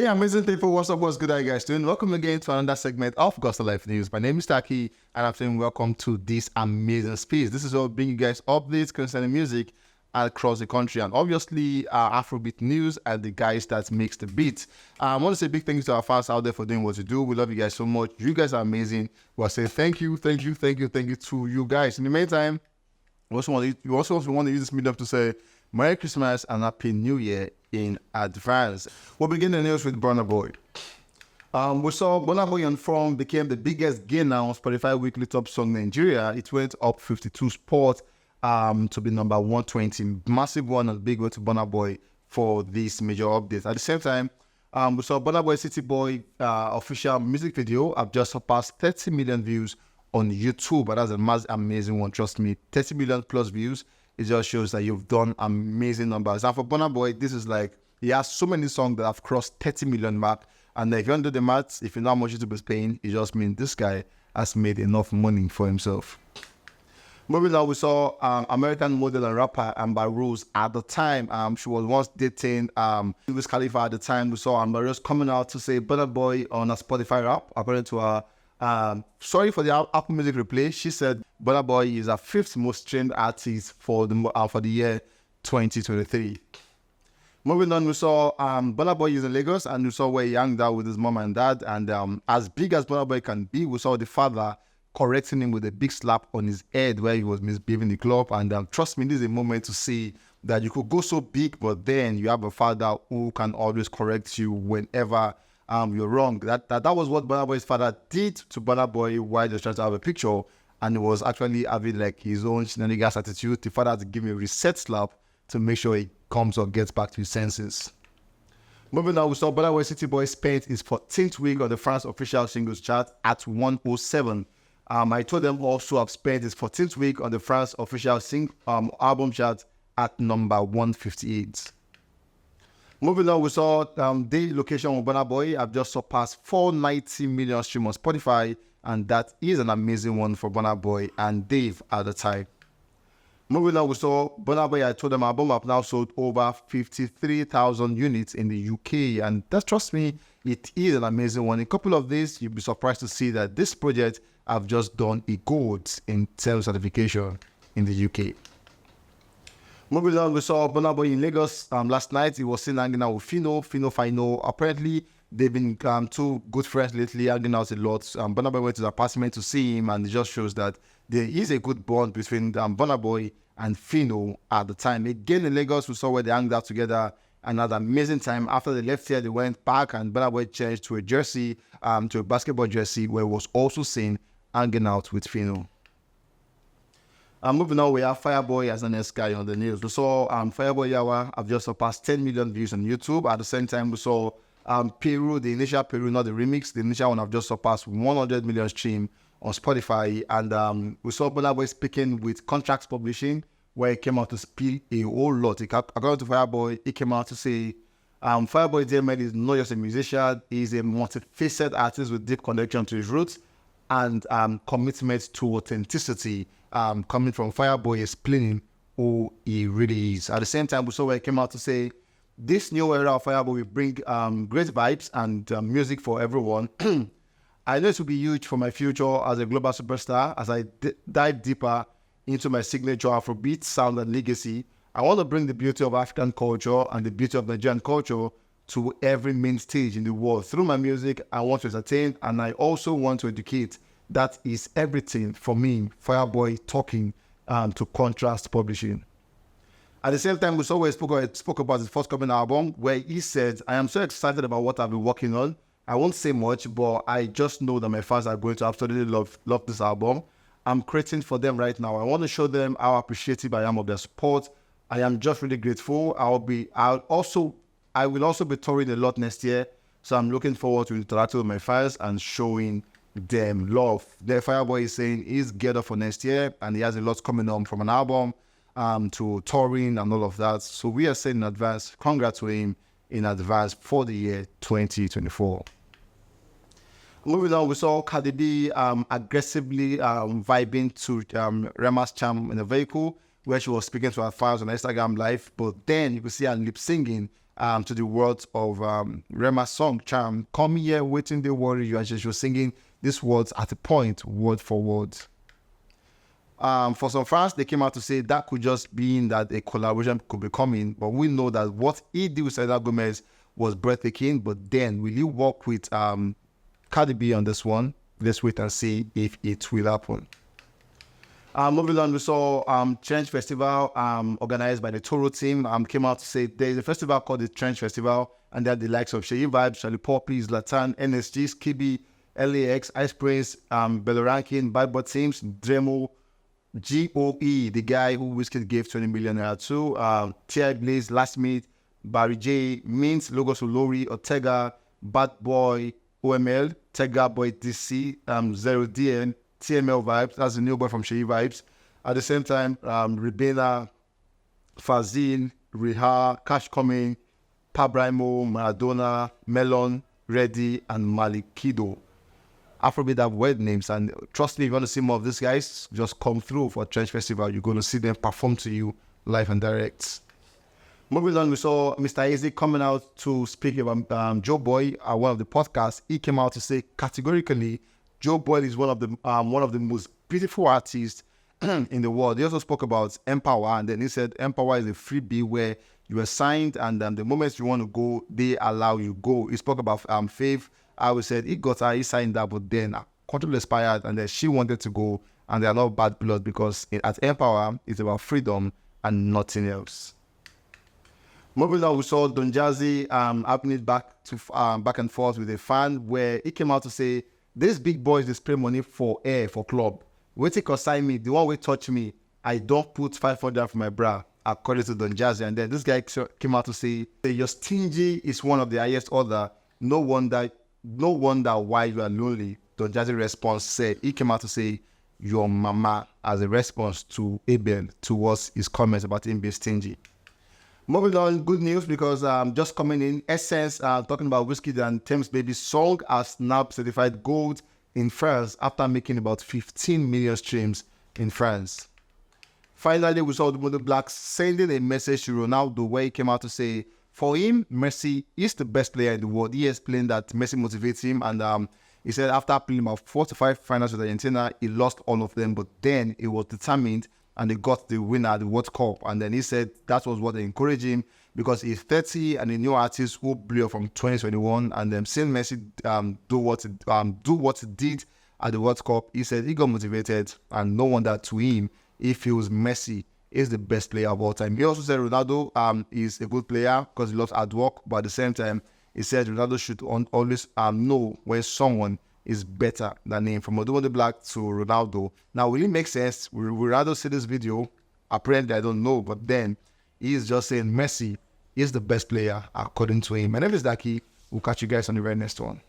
Hey, amazing people, what's up, what's good, how you guys doing? Welcome again to another segment of Gospel Life News. My name is Taki, and I'm saying welcome to this amazing space. This is all bringing you guys updates concerning music across the country, and obviously Afrobeat news and the guys that makes the beat. I want to say big thanks to our fans out there for doing what you do. We love you guys so much. You guys are amazing. We'll say thank you to you guys. In the meantime, we also want to use this medium to say Merry Christmas and Happy New Year in advance. We'll begin the news with Burna Boy. We saw Burna Boy on From became the biggest gainer on Spotify Weekly Top Song Nigeria. It went up 52 spots to be number 120. Massive one and big one to Burna Boy for this major update. At the same time, we saw Burna Boy City Boy official music video have just surpassed 30 million views on YouTube. But that's a amazing one, trust me. 30 million plus views. It just shows that you've done amazing numbers. And for Burna Boy, this is like, he has so many songs that have crossed 30 million mark. And if you don't do the maths, if you know how much YouTube is paying, it just means this guy has made enough money for himself. Moving on, we saw American model and rapper Amber Rose at the time. She was once dating Wiz Khalifa at the time. We saw Amber Rose coming out to say Burna Boy on a Spotify rap, according to her. Sorry for the Apple Music replay. She said Burna Boy is our 5th most streamed artist for the year 2023. Moving on, we saw Burna Boy is in Lagos, and we saw where he hung out with his mom and dad. And as big as Burna Boy can be, we saw the father correcting him with a big slap on his head where he was misbehaving the club. And trust me, this is a moment to see that you could go so big, but then you have a father who can always correct you whenever you're wrong. That was what Burna Boy's father did to Burna Boy while he was trying to have a picture, and he was actually having like his own shenanigans attitude. The father had to give him a reset slap to make sure he comes or gets back to his senses. Moving on, we saw Burna Boy City Boy spent his 14th week on the France official singles chart at 107. I told them also have spent his 14th week on the France official album chart at number 158. Moving on, we saw the location of Burna Boy have just surpassed 490 million streams on Spotify, and that is an amazing one for Burna Boy and Dave at the time. Moving on, we saw Burna Boy, I told them, album have now sold over 53,000 units in the UK, and that, trust me, it is an amazing one. In a couple of days, you'll be surprised to see that this project have just done a gold in terms certification in the UK. Moving on, we saw Burna Boy in Lagos last night. He was seen hanging out with Fino. Apparently, they've been two good friends lately, hanging out a lot. Burna Boy went to the apartment to see him, and it just shows that there is a good bond between Burna Boy and Fino at the time. Again, in Lagos, we saw where they hanged out together and had an amazing time. After they left here, they went back, and Burna Boy changed to a jersey, to a basketball jersey, where he was also seen hanging out with Fino. Moving on, we have Fireboy as the next guy on the news. We saw Fireboy Yawa have just surpassed 10 million views on YouTube. At the same time, we saw Peru, the initial Peru, not the remix. The initial one have just surpassed 100 million stream on Spotify. And we saw Burna Boy speaking with Contracts Publishing, where he came out to speak a whole lot. According to Fireboy, he came out to say, Fireboy DML is not just a musician, he's a multifaceted artist with deep connection to his roots and commitment to authenticity, coming from Fireboy explaining who he really is. At the same time, we saw where he came out to say, this new era of Fireboy will bring great vibes and music for everyone. I know it will be huge for my future as a global superstar. As I dive deeper into my signature Afrobeat sound and legacy, I want to bring the beauty of African culture and the beauty of Nigerian culture to every main stage in the world. Through my music, I want to entertain, and I also want to educate. That is everything for me, Fireboy talking to Contrast Publishing. At the same time, we saw where he spoke about his forthcoming album, where he said, I am so excited about what I've been working on. I won't say much, but I just know that my fans are going to absolutely love this album. I'm creating for them right now. I want to show them how appreciative I am of their support. I am just really grateful. I will also be touring a lot next year, so I'm looking forward to interacting with my fans and showing them love. The Fireboy is saying he's geared up for next year, and he has a lot coming on, from an album to touring and all of that. So we are saying in advance, congrats to him in advance for the year 2024. Moving on, we saw Cardi B aggressively vibing to Rema's Charm in a vehicle, where she was speaking to her fans on Instagram Live, but then you could see her lip singing to the words of Rema's song, Charm. Come here, waiting the worry. You are just singing these words at a point, word for word. For some fans, they came out to say that could just be that a collaboration could be coming, but we know that what he did with Selena Gomez was breathtaking. But then, will you work with Cardi B on this one? Let's wait and see if it will happen. Moving on, we saw Trench Festival organized by the Toro team came out to say there's a festival called the Trench Festival, and they're the likes of Sheyi Vibes, Charlie Poppy, Zlatan, NSG, Skibi, LAX, Ice Prince, Belorankin, Bad Boy Teams, Dremo, GOE, the guy who Wizkid gave 20 million naira to, T.I. Blaze, Last Meet, Barry J, Mint, Logos Olori, Ortega, Bad Boy, OML, Tega Boy DC, Zero DN, TML Vibes, that's the new boy from Sheyi Vibes. At the same time, Ribena, Fazil, Riha, Cash Coming, Pabrimo, Maradona, Melon, Reddy, and Malikido. Afrobeat have weird names, and trust me, if you want to see more of these guys, just come through for Trench Festival. You're going to see them perform to you live and direct. Moving on, we saw Mr. Eazi coming out to speak about Joe Boy at one of the podcasts. He came out to say categorically, Joe Boy is one of the most beautiful artists in the world. He also spoke about Empawa, and then he said Empawa is a freebie where you are signed, and the moment you want to go, they allow you go. He spoke about Faith. I would say he got her, he signed that, but then contract expired, and then she wanted to go, and they are not bad blood because at Empawa, it's about freedom and nothing else. Moving on, we saw Don Jazzy happening back and forth with a fan where he came out to say, these big boys, they spray money for air, for club. Wait till consign me, the one will touch me, I don't put 500 for my bra, according to Don Jazzy. And then this guy came out to say, your stingy is one of the highest order, no wonder why you are lonely. Don Jazzy response said, he came out to say, your mama, as a response to Abel towards his comments about him being stingy. Moving on, good news because just coming in, Essence talking about Wizkid and Thames Baby's song has now certified gold in France after making about 15 million streams in France. Finally, we saw the Mother Blacks sending a message to Ronaldo where he came out to say, for him, Messi is the best player in the world. He explained that Messi motivates him, and he said after playing about 4 to 5 finals with Argentina, he lost all of them, but then he was determined and they got the winner at the World Cup. And then he said that was what encouraged him because he's 30 and a new artist who blew up from 2021. And then seeing Messi do what he did at the World Cup, he said he got motivated, and no wonder to him, he feels Messi is the best player of all time. He also said Ronaldo is a good player because he loves hard work, but at the same time, he said Ronaldo should always know when someone is better than him. From Odumo the Black to Ronaldo. Now, will it make sense? Will Ronaldo see this video? Apparently, I don't know, but then he is just saying Messi is the best player according to him. My name is Daki. We'll catch you guys on the very next one.